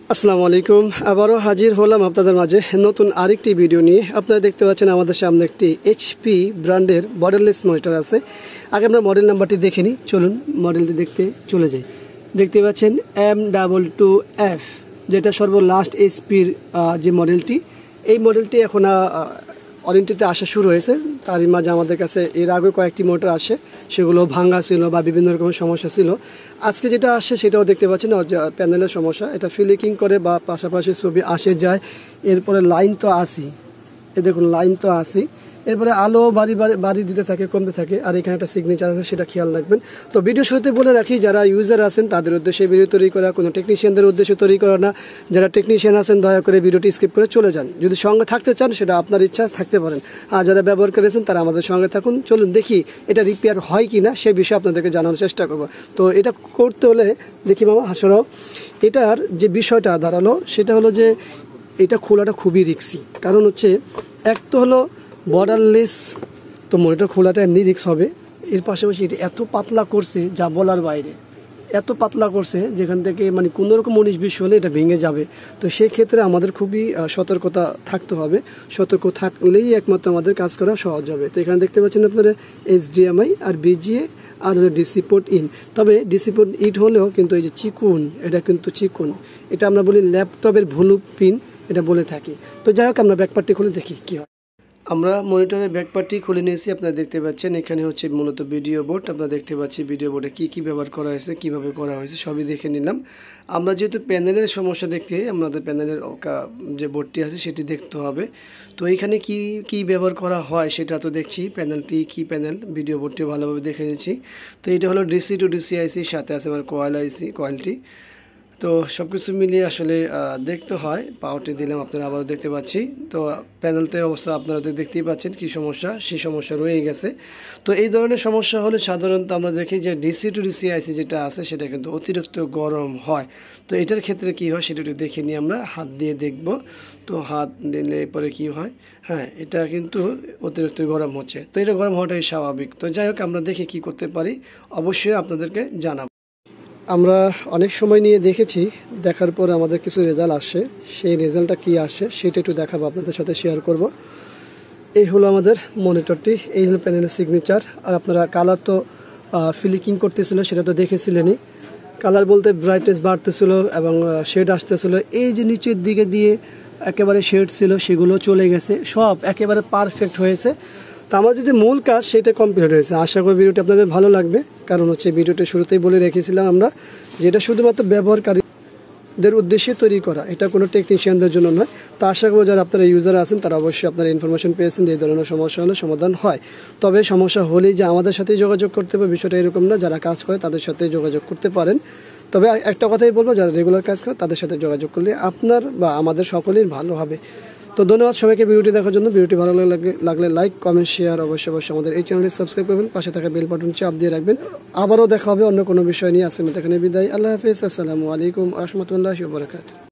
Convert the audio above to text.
আসসালামু আলাইকুম। আবারও হাজির হলাম আপনাদের মাঝে নতুন আরেকটি ভিডিও নিয়ে। আপনারা দেখতে পাচ্ছেন আমাদের সামনে একটি এইচপি ব্র্যান্ডের বর্ডারলেস মনিটর আছে। আগে আমরা মডেল নাম্বারটি দেখে নিই, চলুন মডেলটি দেখতে চলে যাই। দেখতে পাচ্ছেন M22F, যেটা সর্বলাস্ট এইচপির যে মডেলটি, এই মডেলটি এখন ওয়ারেন্টিতে আসা শুরু হয়েছে। তারই মাঝে আমাদের কাছে এর আগে কয়েকটি মোটর আসে, সেগুলো ভাঙ্গা ছিল বা বিভিন্ন রকমের সমস্যা ছিল। আজকে যেটা আসে সেটাও দেখতে পাচ্ছেন প্যানেলের সমস্যা, এটা ফিলিকিং করে বা পাশাপাশি ছবি আসে যায়। এরপরে লাইন তো আসি, এ দেখুন লাইন তো আসি। এরপরে আলো বাড়ি দিতে থাকে, কমতে থাকে। আর এখানে একটা সিগনেচার আছে, সেটা খেয়াল রাখবেন। তো ভিডিও শুরুতে বলে রাখি, যারা ইউজার আছেন তাদের উদ্দেশ্যে ভিডিও তৈরি করা, কোনো টেকনিশিয়ানদের উদ্দেশ্যে তৈরি করা না। যারা টেকনিশিয়ান আছেন দয়া করে ভিডিওটি স্কিপ করে চলে যান। যদি সঙ্গে থাকতে চান সেটা আপনার ইচ্ছা, থাকতে পারেন। আর যারা ব্যবহার করেছেন তারা আমাদের সঙ্গে থাকুন। চলুন দেখি এটা রিপেয়ার হয় কি না, সে বিষয়ে আপনাদেরকে জানানোর চেষ্টা করব। তো এটা করতে হলে দেখি মামা হাসরাও, এটার যে বিষয়টা দাঁড়ালো সেটা হলো যে এটা খোলাটা খুবই রিস্কি। কারণ হচ্ছে এক তো হলো বর্ডারলেস, তো মনিটর খোলাটা এমনি রিস্ক হবে। এর পাশাপাশি এটা এত পাতলা করছে যা বলার বাইরে, এত পাতলা করছে যেখান থেকে মানে কোনো রকম 19-20 হলে এটা ভেঙে যাবে। তো সেই ক্ষেত্রে আমাদের খুবই সতর্কতা থাকতে হবে। সতর্ক থাকলেই একমাত্র আমাদের কাজ করা সহজ হবে। তো এখানে দেখতে পাচ্ছেন আপনারা HDMI আর BGA আর ডিসি পোর্ট ইন। তবে ডিসি পোর্ট ইট হলেও কিন্তু এই যে চিকুন, এটা কিন্তু চিকুন, এটা আমরা বলি ল্যাপটপের ভুলু পিন, এটা বলে থাকি। তো যাই হোক, আমরা ব্যাকপার্টটি খুলে দেখি কি হয়। আমরা মনিটরের ব্যাকপার্টটি খুলে নিয়েছি। আপনারা দেখতে পাচ্ছেন এখানে হচ্ছে মূলত ভিডিও বোর্ড। আপনারা দেখতে পাচ্ছি ভিডিও বোর্ডে কী ব্যবহার করা হয়েছে, কীভাবে করা হয়েছে সবই দেখে নিলাম। আমরা যেহেতু প্যানেলের সমস্যা দেখতে, আমাদের প্যানেলের যে বোর্ডটি আছে সেটি দেখতে হবে। তো এখানে কি ব্যবহার করা হয় সেটা তো দেখছি। প্যানেলটি কি প্যানেল, ভিডিও বোর্ডটিও ভালোভাবে দেখে নিচ্ছি। তো এটা হলো DC to DC আইসি, সাথে আছে আমার কয়েলটি। তো সব কিছু মিলিয়ে আসলে দেখতে হয়। পাওয়ারটি দিলাম, আপনারা আবারও দেখতে পাচ্ছি। তো প্যানেলটির অবস্থা আপনারা দেখতেই পাচ্ছেন, কি সমস্যা, সেই সমস্যা রয়ে গেছে। তো এই ধরনের সমস্যা হলে সাধারণত আমরা দেখি যে DC to DC আইসি যেটা আছে সেটা কিন্তু অতিরিক্ত গরম হয়। তো এটার ক্ষেত্রে কি হয় সেটা একটু দেখে নিয়ে আমরা হাত দিয়ে দেখব। তো হাত দিলে পরে কি হয়, হ্যাঁ এটা কিন্তু অতিরিক্ত গরম হচ্ছে। তো এটা গরম হওয়াটাই স্বাভাবিক। তো যাই হোক, আমরা দেখে কি করতে পারি অবশ্যই আপনাদেরকে জানাবো। আমরা অনেক সময় নিয়ে দেখেছি, দেখার পর আমাদের কিছু রেজাল্ট আসে। সেই রেজাল্টটা কি আসে সেটা একটু দেখাবো, আপনাদের সাথে শেয়ার করব। এই হলো আমাদের মনিটরটি, এই হলো প্যানেলের সিগনেচার। আর আপনারা কালার তো ফিলিকিং করতেছিল, সেটা তো দেখেছিলেনই। কালার বলতে ব্রাইটনেস বাড়তেছিল এবং শেড আসতেছিল। এই যে নিচের দিকে দিয়ে একেবারে শেড ছিল সেগুলো চলে গেছে, সব একেবারে পারফেক্ট হয়েছে। তো আমার যদি মূল কাজ সেটা কমপ্লিট হয়েছে। আশা করি ভিডিওটি আপনাদের ভালো লাগবে। কারণ হচ্ছে ভিডিওটি শুরুতেই বলে রেখেছিলাম আমরা যে এটা শুধুমাত্র ব্যবহারকারীদের উদ্দেশ্যে তৈরি করা, এটা কোনো টেকনিশিয়ানদের জন্য নয়। তো আশা করি যারা আপনারা ইউজার আছেন তারা অবশ্যই আপনারা ইনফরমেশন পেয়েছেন যে এই ধরনের সমস্যা হলে সমাধান হয়। তবে সমস্যা হলেই যে আমাদের সাথেই যোগাযোগ করতে হবে বিষয়টা এরকম না। যারা কাজ করে তাদের সাথে যোগাযোগ করতে পারেন। তবে একটা কথাই বলবো, যারা রেগুলার কাজ করে তাদের সাথে যোগাযোগ করলে আপনার বা আমাদের সকলেই ভালো হবে। তো ধন্যবাদ সবাইকে ভিডিওটি দেখার জন্য। ভিডিওটি ভালো লাগলে লাইক, কমেন্ট, শেয়ার অবশ্যই আমাদের এই চ্যানেলটি সাবস্ক্রাইব করবেন, পাশে থাকা বেল বাটন চাপ দিয়ে রাখবেন। আবারও দেখা হবে অন্য কোনো বিষয় নিয়ে। আজকের মতো এখানে বিদায়। আল্লাহ হাফেজ। আসসালামু আলাইকুম ওয়া রাহমাতুল্লাহি ওয়া বারাকাতুহু।